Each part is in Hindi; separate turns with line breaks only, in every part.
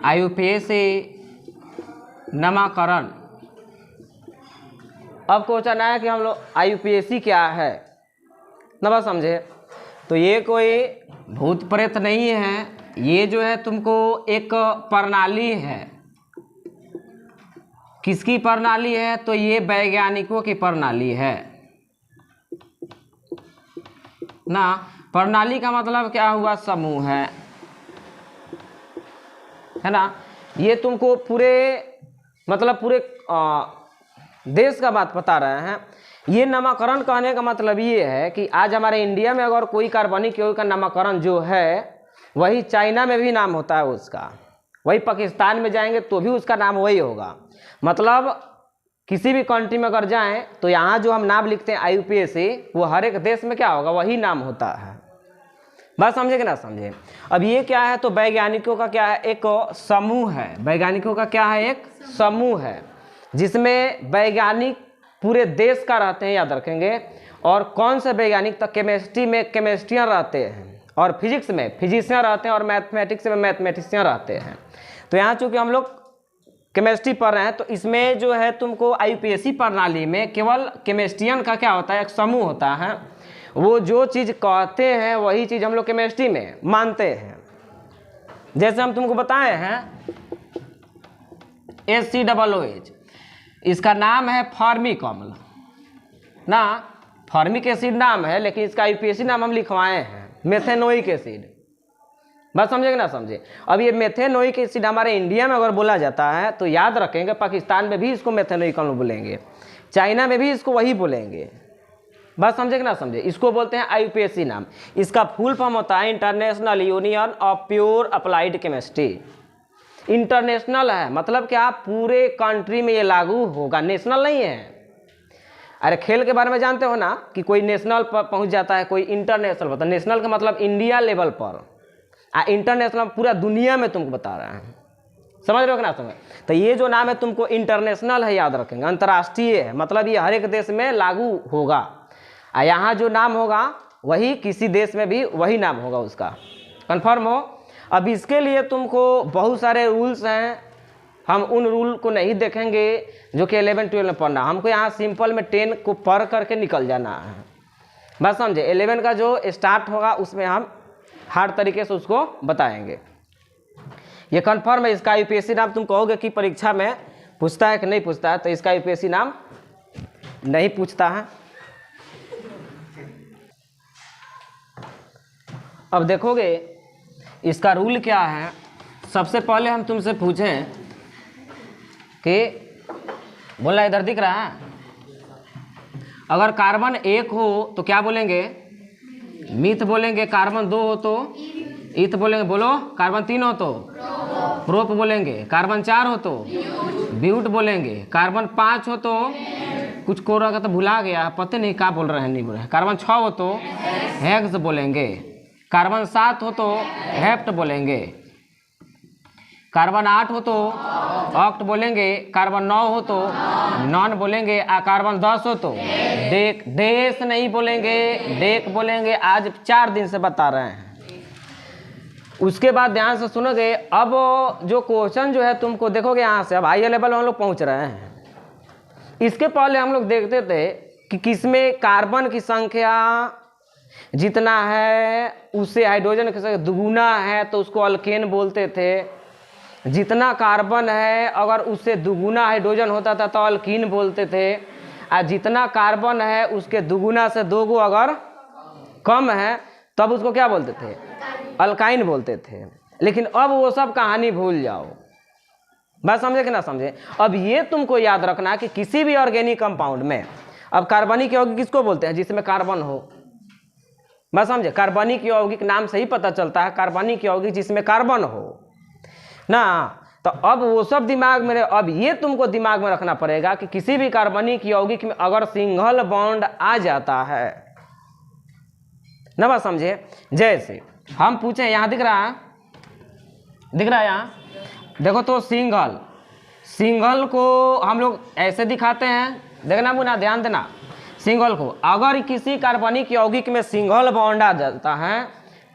आईयूपीएसी नामकरण। अब क्वेश्चन आया कि हम लोग आईयूपीएसी क्या है ना, बस समझे। तो ये कोई भूत प्रेत नहीं है, ये जो है तुमको एक प्रणाली है। किसकी प्रणाली है? तो ये वैज्ञानिकों की प्रणाली है ना। प्रणाली का मतलब क्या हुआ? समूह है ना। ये तुमको पूरे पूरे देश का बात बता रहे हैं। ये नामकरण कहने का मतलब ये है कि आज हमारे इंडिया में अगर कोई कार्बनिक यौगिक का नामकरण जो है, वही चाइना में भी नाम होता है उसका, वही पाकिस्तान में जाएंगे तो भी उसका नाम वही होगा। मतलब किसी भी कंट्री में अगर जाएं तो यहाँ जो हम नाम लिखते हैं आईयूपीएसी, वो हर एक देश में क्या होगा? वही नाम होता है। बात समझे कि ना समझे? अब ये क्या है? तो वैज्ञानिकों का क्या है? एक समूह है। वैज्ञानिकों का क्या है? एक समूह है जिसमें वैज्ञानिक पूरे देश का रहते हैं, याद रखेंगे। और कौन से वैज्ञानिक? तो केमिस्ट्री में केमिस्ट्रियन रहते हैं, और फिजिक्स में फिजिशियन रहते हैं, और मैथमेटिक्स में मैथमेटिशियन रहते हैं। तो यहाँ चूँकि हम लोग केमिस्ट्री पढ़ रहे हैं, तो इसमें जो है तुमको आईयूपीएसी प्रणाली में केवल केमिस्ट्रियन का क्या होता है? एक समूह होता है। वो जो चीज़ कहते हैं वही चीज़ हम लोग केमिस्ट्री में मानते हैं। जैसे हम तुमको बताए हैं HCOOH, इसका नाम है फॉर्मिक अम्ल ना। फॉर्मिक एसिड नाम है, लेकिन इसका आईयूपीएसी नाम हम लिखवाए हैं मेथेनोइक एसिड। बात समझे कि ना समझे? अब ये मेथेनोइक एसिड हमारे इंडिया में अगर बोला जाता है तो याद रखेंगे, पाकिस्तान में भी इसको मेथेनोइक अम्ल बोलेंगे, चाइना में भी इसको वही बोलेंगे। बात समझे कि ना समझे? इसको बोलते हैं आईयूपीएसी नाम। इसका फुल फॉर्म होता है international union of pure applied chemistry. International है, मतलब क्या? पूरे कंट्री में ये लागू होगा, नेशनल नहीं है। अरे खेल के बारे में जानते हो ना कि कोई नेशनल पर पहुंच जाता है, कोई इंटरनेशनल पर। नेशनल का मतलब इंडिया लेवल पर, इंटरनेशनल पूरा दुनिया में तुमको बता रहे हैं। समझ रहे हो कि ना समझ? तो ये जो नाम है तुमको इंटरनेशनल है, याद रखेंगे। अंतर्राष्ट्रीय है, मतलब ये हर एक देश में लागू होगा। यहाँ जो नाम होगा वही किसी देश में भी वही नाम होगा उसका। कन्फर्म हो? अब इसके लिए तुमको बहुत सारे रूल्स हैं, हम उन रूल को नहीं देखेंगे जो कि 11-12 में पढ़ना। हमको यहाँ सिंपल में 10 को पढ़ करके निकल जाना है। बस समझे? 11 का जो स्टार्ट होगा उसमें हम हार्ड तरीके से उसको बताएंगे। ये कन्फर्म है। इसका आईयूपीएसी नाम तुम कहोगे कि परीक्षा में पूछता है कि नहीं पूछता है, तो इसका आईयूपीएसी नाम नहीं पूछता है। अब देखोगे इसका रूल क्या है। सबसे पहले हम तुमसे पूछें कि बोला इधर दिख रहा है, अगर कार्बन 1 हो तो क्या बोलेंगे? मिथ बोलेंगे। कार्बन 2 हो तो ईथ बोलेंगे। बोलो। कार्बन 3 हो तो प्रोप बोलेंगे। कार्बन 4 हो तो ब्यूट बोलेंगे। कार्बन 5 हो तो कुछ को रहा तो भुला गया, पता नहीं क्या बोल रहे हैं, नहीं बोल रहे हैं। कार्बन 6 हो तो हेक्स बोलेंगे। कार्बन 7 हो तो हेप्ट बोलेंगे। कार्बन 8 हो तो ऑक्ट बोलेंगे। कार्बन 9 हो तो नॉन बोलेंगे। कार्बन 10 हो तो देश नहीं बोलेंगे, डेक बोलेंगे। आज 4 दिन से बता रहे हैं। उसके बाद ध्यान से सुनोगे। अब जो क्वेश्चन जो है तुमको देखोगे यहाँ से, अब हाई लेवल में हम लोग पहुँच रहे हैं। इसके पहले हम लोग देखते थे कि किसमें कार्बन की संख्या जितना है उससे हाइड्रोजन की संख्या दुगुना है तो उसको अल्केन बोलते थे। जितना कार्बन है अगर उससे दुगुना हाइड्रोजन होता था तो अल्कीन बोलते थे। और जितना कार्बन है उसके दुगुना से 2 गो अगर कम है तब उसको क्या बोलते थे? अल्काइन बोलते थे। लेकिन अब वो सब कहानी भूल जाओ। बात समझे कि ना समझे? अब ये तुमको याद रखना कि किसी भी ऑर्गेनिक कंपाउंड में अब कार्बनिक यौगिक किसको बोलते हैं? जिसमें कार्बन हो। बस समझे? कार्बनिक यौगिक नाम से ही पता चलता है कार्बनिक यौगिक जिसमें कार्बन हो ना। तो अब वो सब दिमाग में, अब ये तुमको दिमाग में रखना पड़ेगा कि किसी भी कार्बनिक यौगिक में अगर सिंगल बॉन्ड आ जाता है ना, बस समझे? जैसे हम पूछें, यहाँ दिख रहा है, दिख रहा है यहाँ देखो। तो सिंगल को हम लोग ऐसे दिखाते हैं, देखना मुना, ध्यान देना। सिंगल को अगर किसी कार्बनिक यौगिक में सिंगल बॉन्ड आ जाता है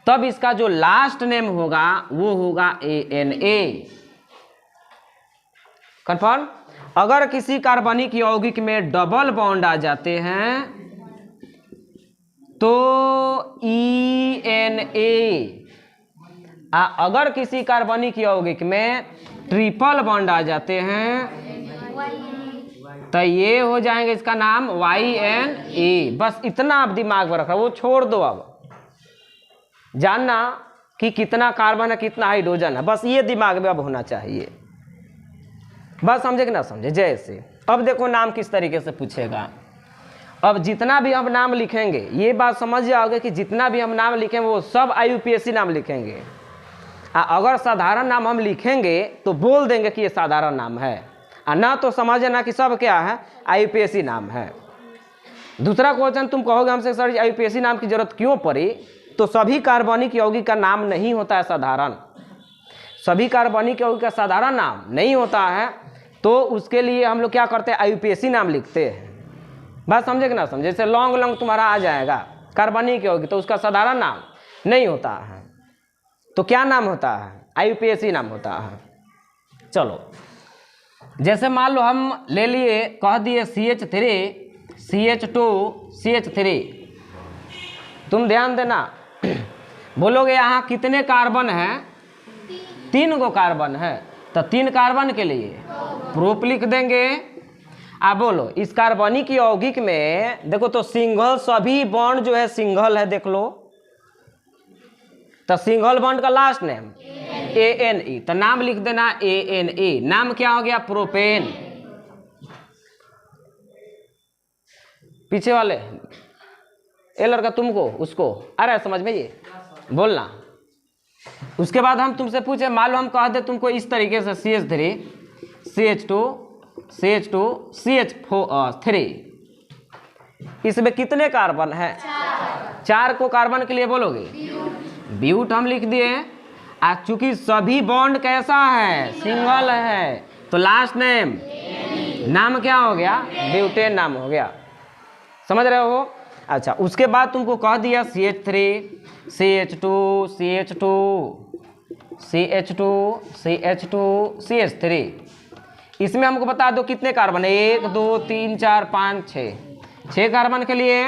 तब इसका जो लास्ट नेम होगा वो होगा ANA। कन्फर्म। अगर किसी कार्बनिक यौगिक में डबल बॉन्ड आ जाते हैं तो ENA, अगर किसी कार्बनिक यौगिक में ट्रिपल बॉन्ड आ जाते हैं तो ये हो जाएंगे, इसका नाम YNA। बस इतना आप दिमाग में रखना, वो छोड़ दो। अब जानना कि कितना कार्बन है कितना हाइड्रोजन है, बस ये दिमाग में अब होना चाहिए। बस समझे कि ना समझे। जैसे अब देखो नाम किस तरीके से पूछेगा। अब जितना भी हम नाम लिखेंगे, ये बात समझ जाओगे कि जितना भी हम नाम लिखेंगे वो सब IUPAC नाम लिखेंगे। अगर साधारण नाम हम लिखेंगे तो बोल देंगे कि ये साधारण नाम है, ना तो समझना कि सब क्या है, IUPAC नाम है। दूसरा क्वेश्चन तुम कहोगे हमसे सर IUPAC नाम की जरूरत क्यों पड़ी, तो सभी कार्बनिक यौगिक का नाम नहीं होता है साधारण, सभी कार्बनिक यौगिक का साधारण नाम नहीं होता है, तो उसके लिए हम लोग क्या करते हैं, IUPAC नाम लिखते हैं। बात समझे कि ना समझे। जैसे लॉन्ग लॉन्ग तुम्हारा आ जाएगा कार्बनिक यौगिक, तो उसका साधारण नाम नहीं होता है, तो क्या नाम होता है, IUPAC नाम होता है। चलो जैसे मान लो हम ले लिए, कह दिए CH3 CH2 CH3। तुम ध्यान देना, बोलोगे यहाँ कितने कार्बन है, 3 गो कार्बन है, तो 3 कार्बन के लिए प्रोप लिख देंगे। आप बोलो इस कार्बनिक यौगिक में देखो तो सिंगल, सभी बॉन्ड जो है सिंगल है, देख लो, तो सिंगल बॉन्ड का लास्ट नेम ANE, तो नाम लिख देना ANA। नाम क्या हो गया, प्रोपेन। पीछे वाले ए लड़का तुमको उसको आ रहा है समझ में, ये बोलना। उसके बाद हम तुमसे पूछे, मान लो हम कह दे तुमको इस तरीके से CH3 CH2 CH2 CH3, इसमें कितने कार्बन है, 4 को कार्बन के लिए बोलोगे ब्यूट हम लिख दिए। आज चूंकि सभी बॉन्ड कैसा है, सिंगल है, तो लास्ट नेम नाम क्या हो गया, ब्यूटेन नाम हो गया। समझ रहे हो। अच्छा उसके बाद तुमको कह दिया CH3 CH2 CH2 CH2 CH2 CH3, इसमें हमको बता दो कितने कार्बन है, 1 2 3 4 5 6 कार्बन के लिए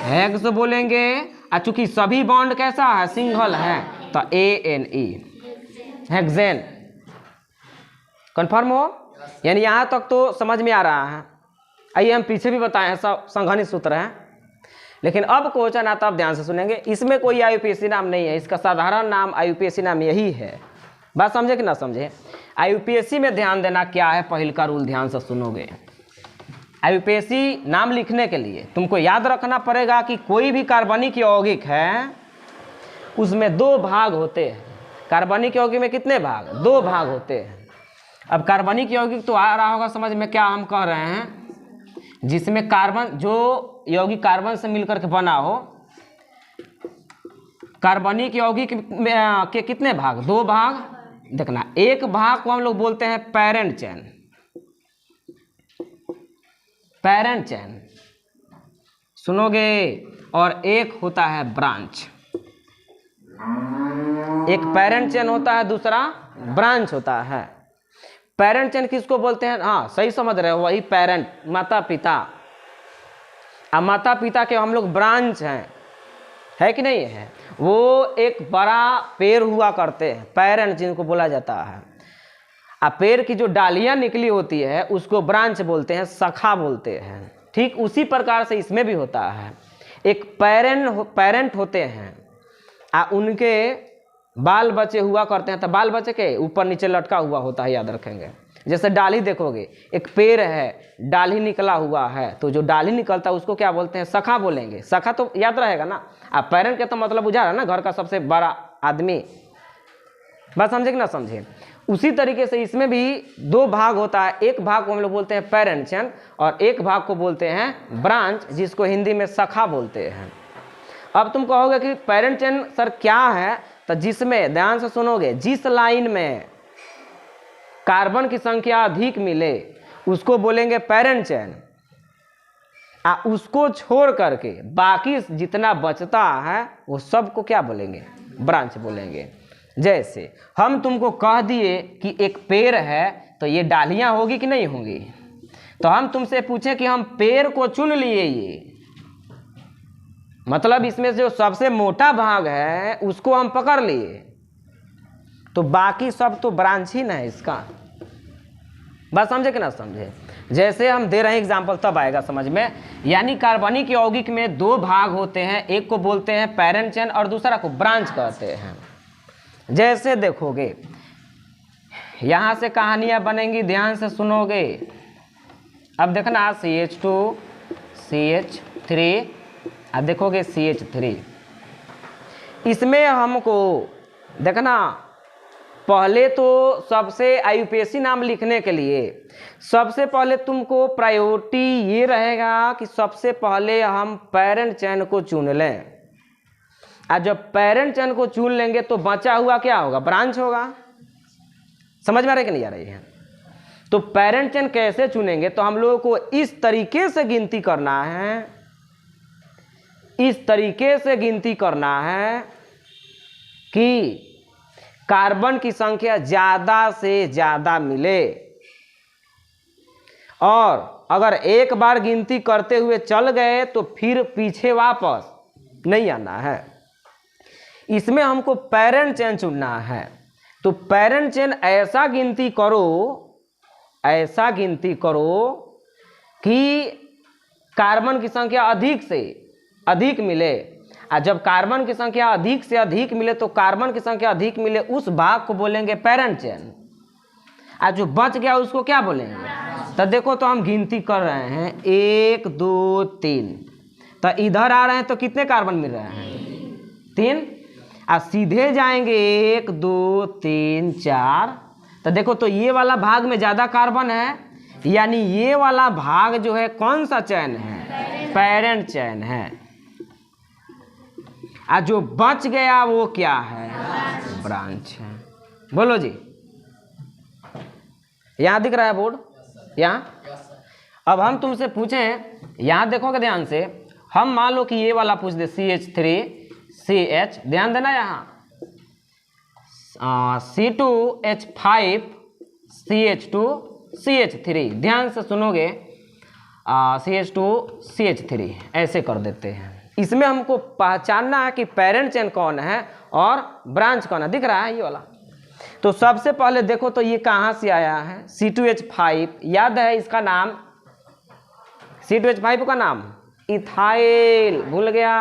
हेक्स बोलेंगे। और चूंकि सभी बॉन्ड कैसा है, सिंगल है, तो ANE हेक्सेन। कन्फर्म हो, यानी यहाँ तक तो समझ में आ रहा है। आइए हम पीछे भी बताए हैं, सब संघनित सूत्र है, लेकिन अब क्वेश्चन आता अब ध्यान से सुनेंगे। इसमें कोई IUPAC नाम नहीं है, इसका साधारण नाम IUPAC नाम यही है। बात समझे कि ना समझे। IUPAC में ध्यान देना क्या है, पहल का रूल ध्यान से सुनोगे। IUPAC नाम लिखने के लिए तुमको याद रखना पड़ेगा कि कोई भी कार्बनिक यौगिक है उसमें 2 भाग होते हैं। कार्बनिक यौगिक में कितने भाग, 2 भाग होते हैं। अब कार्बनिक यौगिक तो आ रहा होगा समझ में, क्या हम कह रहे हैं, जिसमें कार्बन, जो यौगिक कार्बन से मिलकर के बना हो। कार्बनिक यौगिक के कितने भाग, 2 भाग। देखना, एक भाग को हम लोग बोलते हैं पैरेंट चेन, पैरेंट चेन सुनोगे, और एक होता है ब्रांच। एक पैरेंट चेन होता है, दूसरा ब्रांच होता है। पेरेंट चेन किसको बोलते हैं, हाँ सही समझ रहे हो, वही पेरेंट, माता पिता। अब माता पिता के हम लोग ब्रांच हैं, है कि नहीं है। वो एक बड़ा पेड़ हुआ करते हैं, पेरेंट जिनको बोला जाता है। अब पेड़ की जो डालियां निकली होती है उसको ब्रांच बोलते हैं, शाखा बोलते हैं। ठीक उसी प्रकार से इसमें भी होता है, एक पेरेंट होते हैं, उनके बाल बच्चे हुआ करते हैं, तो बाल बच्चे के ऊपर नीचे लटका हुआ होता है, याद रखेंगे। जैसे डाली देखोगे, एक पेड़ है, डाली निकला हुआ है, तो जो डाली निकलता है उसको क्या बोलते हैं, शाखा बोलेंगे। शाखा तो याद रहेगा ना। अब पेरेंट के तो मतलब बुझा रहा ना, घर का सबसे बड़ा आदमी। बात समझे कि ना समझे। उसी तरीके से इसमें भी 2 भाग होता है। एक भाग को हम लोग बोलते हैं पेरेंट चेन, और एक भाग को बोलते हैं ब्रांच, जिसको हिंदी में शाखा बोलते हैं। अब तुम कहोगे कि पेरेंट चेन सर क्या है, तो जिसमें, ध्यान से सुनोगे, जिस लाइन में कार्बन की संख्या अधिक मिले उसको बोलेंगे पेरेंट चेन। उसको छोड़ करके बाकी जितना बचता है वो सबको क्या बोलेंगे, ब्रांच बोलेंगे। जैसे हम तुमको कह दिए कि एक पेड़ है, तो ये डालियां होगी कि नहीं होंगी? तो हम तुमसे पूछे कि हम पेड़ को चुन लिए, ये मतलब इसमें जो सबसे मोटा भाग है उसको हम पकड़ लिए, तो बाकी सब तो ब्रांच ही ना है इसका। बात समझे कि ना समझे? जैसे हम दे रहे हैं एग्जाम्पल, तब आएगा समझ में। यानी कार्बनिक यौगिक में दो भाग होते हैं, एक को बोलते हैं पैरेंट चेन और दूसरा को ब्रांच कहते हैं। जैसे देखोगे यहाँ से कहानियाँ बनेंगी, ध्यान से सुनोगे। अब देखना CH2 CH3, अब देखोगे CH3, इसमें हमको देखना पहले तो सबसे IUPAC नाम लिखने के लिए सबसे पहले तुमको प्रायोरिटी ये रहेगा कि सबसे पहले हम पैरेंट चेन को चुन लें। और जब पैरेंट चेन को चुन लेंगे तो बचा हुआ क्या होगा? ब्रांच होगा। समझ में आ रही कि नहीं आ रही है? तो पैरेंट चेन कैसे चुनेंगे? तो हम लोगों को इस तरीके से गिनती करना है, इस तरीके से गिनती करना है कि कार्बन की संख्या ज़्यादा से ज़्यादा मिले, और अगर एक बार गिनती करते हुए चल गए तो फिर पीछे वापस नहीं आना है। इसमें हमको पैरेंट चेन चुनना है। तो पैरेंट चेन ऐसा गिनती करो, ऐसा गिनती करो कि कार्बन की संख्या अधिक से अधिक मिले। और जब कार्बन की संख्या अधिक से अधिक मिले तो कार्बन की संख्या अधिक मिले उस भाग को बोलेंगे पैरेंट चेन, और जो बच गया उसको क्या बोलेंगे? तो देखो, तो हम गिनती कर रहे हैं 1 2 3, तो इधर आ रहे हैं तो कितने कार्बन मिल रहे हैं? 3। और सीधे जाएंगे 1 2 3 4, तो देखो तो ये वाला भाग में ज़्यादा कार्बन है, यानी ये वाला भाग जो है कौन सा चेन है? पैरेंट चेन है। और जो बच गया वो क्या है? ब्रांच है। बोलो जी, यहाँ दिख रहा है बोर्ड? यहाँ अब हम तुमसे पूछें, यहाँ देखोगे ध्यान से, हम मान लो कि ये वाला पूछ दे CH3CH, ध्यान देना यहाँ C2H5 CH2CH3, ध्यान से सुनोगे। CH2CH3 ऐसे कर देते हैं। इसमें हमको पहचानना है कि पैरेंट चेन कौन है और ब्रांच कौन है। दिख रहा है ये वाला? तो सबसे पहले देखो तो ये कहाँ से आया है? C2H5, याद है इसका नाम? C2H5 का नाम इथाइल, भूल गया।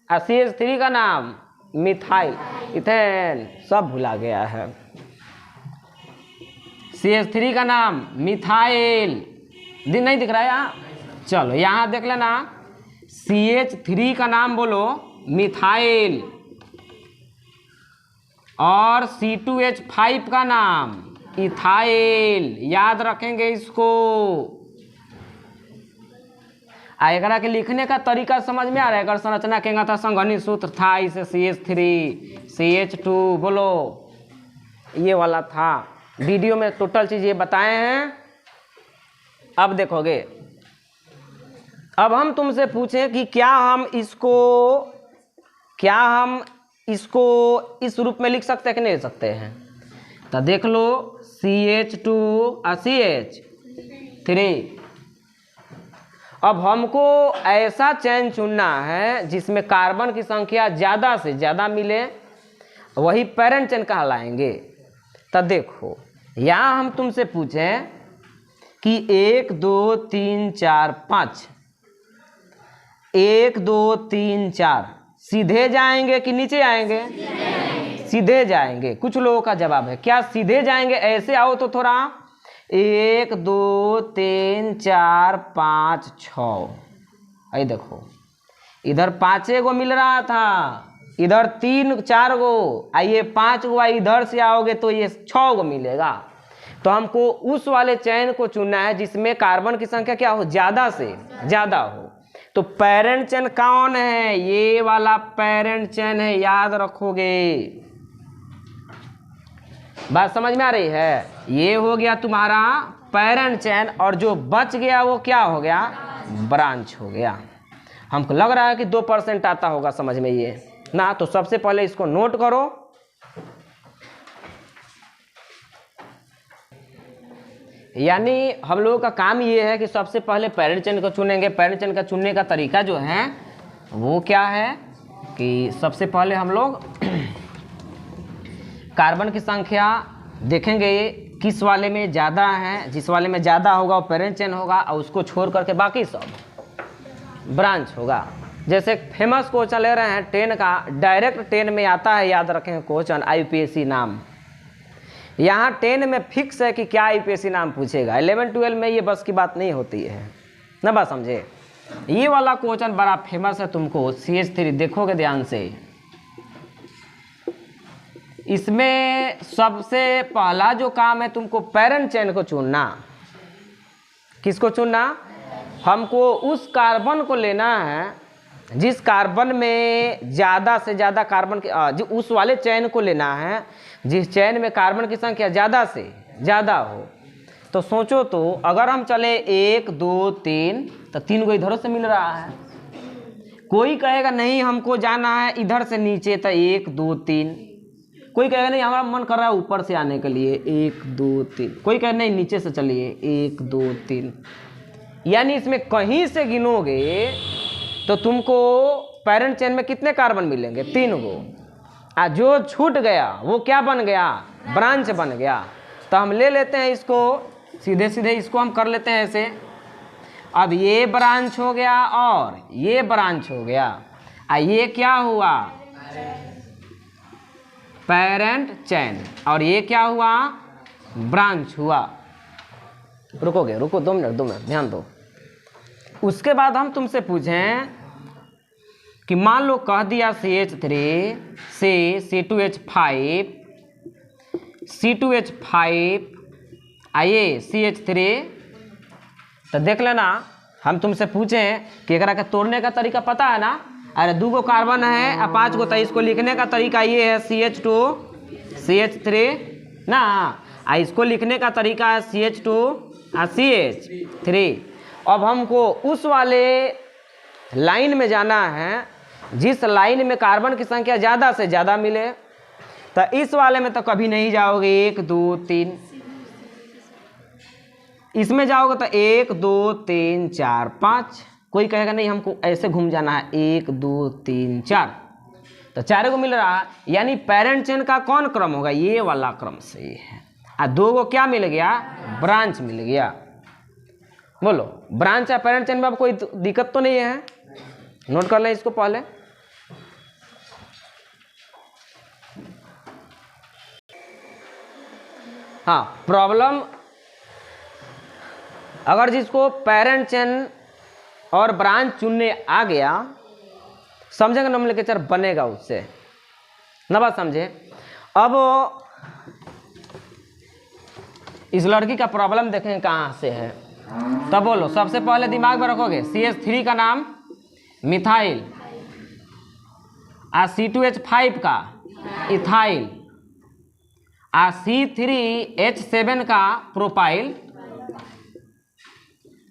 और CH3 का नाम मिथाइल, इथेन, सब भुला गया है। CH3 का नाम मिथाइल, दिन नहीं दिख रहा है यहाँ? चलो यहाँ देख लेना, CH3 का नाम बोलो मिथाइल, और C2H5 का नाम इथाइल, याद रखेंगे इसको। एकरा के लिखने का तरीका समझ में आ रहा है? अगर संरचना कहेंगे था संघनित सूत्र था, इसे CH3 CH2 बोलो, ये वाला था। वीडियो में टोटल चीज़ ये बताए हैं। अब देखोगे, अब हम तुमसे पूछें कि क्या हम इसको इस रूप में लिख सकते हैं कि नहीं लिख सकते हैं? तो देख लो, CH2 और CH3। अब हमको ऐसा चेन चुनना है जिसमें कार्बन की संख्या ज़्यादा से ज़्यादा मिले, वही पैरेंट चेन कहलाएंगे। तो देखो, यहाँ हम तुमसे पूछें कि 1 2 3 4 5, 1 2 3 4 सीधे जाएंगे कि नीचे आएंगे? सीधे जाएंगे। कुछ लोगों का जवाब है क्या सीधे जाएंगे? ऐसे आओ तो थोड़ा, 1 2 3 4 5 6, आई देखो इधर 5 गो मिल रहा था, इधर 3 4 गो, आइए 5 गो, इधर से आओगे तो ये 6 गो मिलेगा। तो हमको उस वाले चेन को चुनना है जिसमें कार्बन की संख्या क्या हो? ज़्यादा से ज़्यादा हो। तो पैरेंट चेन कौन है? ये वाला पैरेंट चेन है, याद रखोगे। बात समझ में आ रही है? ये हो गया तुम्हारा पैरेंट चेन, और जो बच गया वो क्या हो गया? ब्रांच हो गया। हमको लग रहा है कि 2% आता होगा समझ में ये। ना। तो सबसे पहले इसको नोट करो। यानी हम लोगों का काम ये है कि सबसे पहले पैरेंट चेन को चुनेंगे। पैरेंट चेन का चुनने का तरीका जो है वो क्या है कि सबसे पहले हम लोग कार्बन की संख्या देखेंगे किस वाले में ज़्यादा है। जिस वाले में ज़्यादा होगा वो पैरेंट चेन होगा और उसको छोड़ करके बाकी सब ब्रांच होगा। जैसे फेमस क्वेश्चन ले रहे हैं 10 का, डायरेक्ट 10 में आता है, याद रखें क्वेश्चन IUPAC नाम। यहाँ 10 में फिक्स है कि क्या IUPAC नाम पूछेगा। 11-12 में ये बस की बात नहीं होती है ना, बात समझे। ये वाला क्वेश्चन बड़ा फेमस है, तुमको CH3 देखोगे ध्यान से। इसमें सबसे पहला जो काम है तुमको पैरेंट चेन को चुनना। किसको चुनना? हमको उस कार्बन को लेना है जिस कार्बन में ज़्यादा से ज़्यादा कार्बन के उस वाले चेन को लेना है जिस चेन में कार्बन की संख्या ज़्यादा से ज़्यादा हो। तो सोचो तो अगर हम चले 1 2 3 तो 3 को इधरों से मिल रहा है। कोई कहेगा नहीं हमको जाना है इधर से नीचे, तो 1 2 3। कोई कहेगा नहीं हमारा मन कर रहा है ऊपर से आने के लिए, 1 2 3। कोई कहेगा नहीं नीचे से चलिए, 1 2 3। यानी इसमें कहीं से गिनोगे तो तुमको पैरेंट चेन में कितने कार्बन मिलेंगे? 3 गो। जो छूट गया वो क्या बन गया? ब्रांच बन गया। तो हम ले लेते हैं इसको, सीधे सीधे इसको हम कर लेते हैं ऐसे। अब ये ब्रांच हो गया और ये ब्रांच हो गया। ये क्या हुआ? Parent chain. और ये क्या हुआ? ब्रांच हुआ। रुकोगे? रुको 2 मिनट ध्यान दो। उसके बाद हम तुमसे पूछें कि मान लो कह दिया CH3 से C2H5 आइए CH3। तो देख लेना, हम तुमसे पूछें कि एकरा के तोड़ने का तरीका पता है ना? अरे 2 गो कार्बन है और 5 गो, तो इसको लिखने का तरीका ये है CH2 CH3 ना। इसको लिखने का तरीका है CH2 और CH3। अब हमको उस वाले लाइन में जाना है जिस लाइन में कार्बन की संख्या ज़्यादा से ज़्यादा मिले। तो इस वाले में तो कभी नहीं जाओगे 1 2 3। इसमें जाओगे तो 1 2 3 4 5। कोई कहेगा नहीं हमको ऐसे घूम जाना है, 1 2 3 4। तो 4 को मिल रहा है। यानी पैरेंट चेन का कौन क्रम होगा? ये वाला क्रम सही है। 2 को क्या मिल गया? ब्रांच मिल गया। बोलो ब्रांच या पैरेंट चेन में अब कोई दिक्कत तो नहीं है? नोट कर लें इसको पहले। हाँ, प्रॉब्लम अगर जिसको पैरेंट चेन और ब्रांच चुनने आ गया, समझेंगे नोमेनक्लेचर बनेगा उससे ना, बात समझे। अब इस लड़की का प्रॉब्लम देखें कहाँ से है। तब बोलो सबसे पहले दिमाग में रखोगे CH3 का नाम मिथाइल, C2H5 का इथाइल, C3H7 का प्रोपाइल।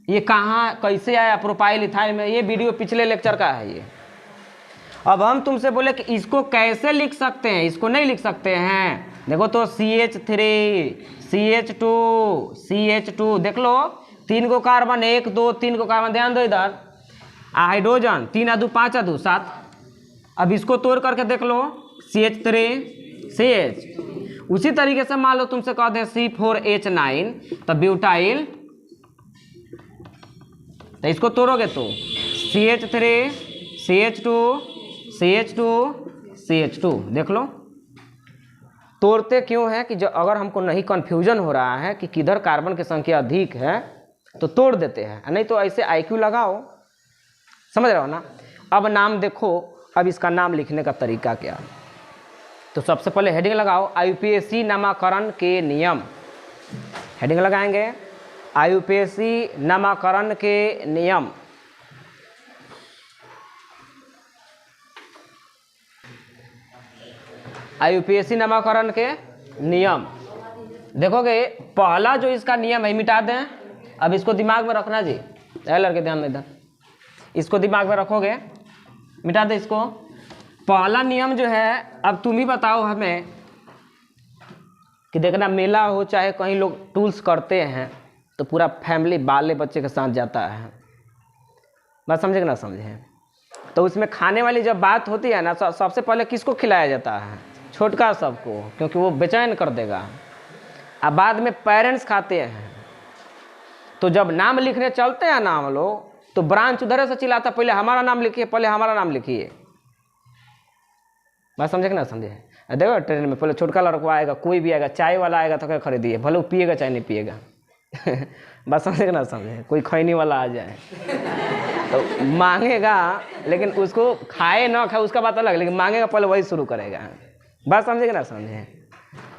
ये कहाँ कैसे आया प्रोपाइल इथाइल में? ये वीडियो पिछले लेक्चर का है ये। अब हम तुमसे बोले कि इसको कैसे लिख सकते हैं, इसको नहीं लिख सकते हैं। देखो तो CH3 CH2 CH2 देख लो, 3 को कार्बन, 1 2 3 को कार्बन। ध्यान दो इधर, हाइड्रोजन 3 2 5 2 7। अब इसको तोड़ करके देख लो CH3 CH। उसी तरीके से मान लो तुमसे कह दें C4H9 तो ब्यूटाइल। तो इसको तोड़ोगे तो CH3 CH2 CH2 CH2। देख लो तोड़ते क्यों है कि जो अगर हमको नहीं कन्फ्यूजन हो रहा है कि किधर कार्बन की संख्या अधिक है तो तोड़ देते हैं, नहीं तो ऐसे IQ लगाओ। समझ रहे हो ना। अब नाम देखो, अब इसका नाम लिखने का तरीका क्या है। तो सबसे पहले हेडिंग लगाओ IUPAC नामाकरण के नियम। हेडिंग लगाएंगे IUPAC नामाकरण के नियम। IUPAC नामाकरण के नियम देखोगे, पहला जो इसका नियम है मिटा दें। अब इसको दिमाग में रखना जी, लड़के ध्यान में इधर, इसको दिमाग में रखोगे, मिटा दे इसको। पहला नियम जो है, अब तुम ही बताओ हमें कि देखना मेला हो चाहे कहीं लोग टूल्स करते हैं तो पूरा फैमिली बाले बच्चे के साथ जाता है, बात समझे कि ना समझे। तो उसमें खाने वाली जब बात होती है ना, सबसे पहले किसको खिलाया जाता है? छोटका सबको, क्योंकि वो बेचैन कर देगा। अब बाद में पेरेंट्स खाते हैं। तो जब नाम लिखने चलते हैं ना हम लोग, तो ब्रांच उधर से चिल्लाता पहले हमारा नाम लिखिए, पहले हमारा नाम लिखिए, बात समझे कि ना समझे। देखो ट्रेन में पहले छोटका लड़का आएगा, कोई भी आएगा, चाय वाला आएगा तो क्या खरीदिए, भले वो पिएगा चाहे नहीं पिएगा बात समझे कि ना समझे। कोई खैनी वाला आ जाए तो मांगेगा, लेकिन उसको खाए ना खाए उसका बात अलग, लेकिन मांगेगा पहले वही शुरू करेगा, बात समझे कि ना समझे।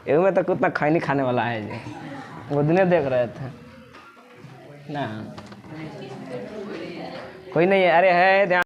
एवं में तो कितना खैनी खाने वाला है जी, वो दिने देख रहे थे ना, कोई नहीं है, अरे है ध्यान।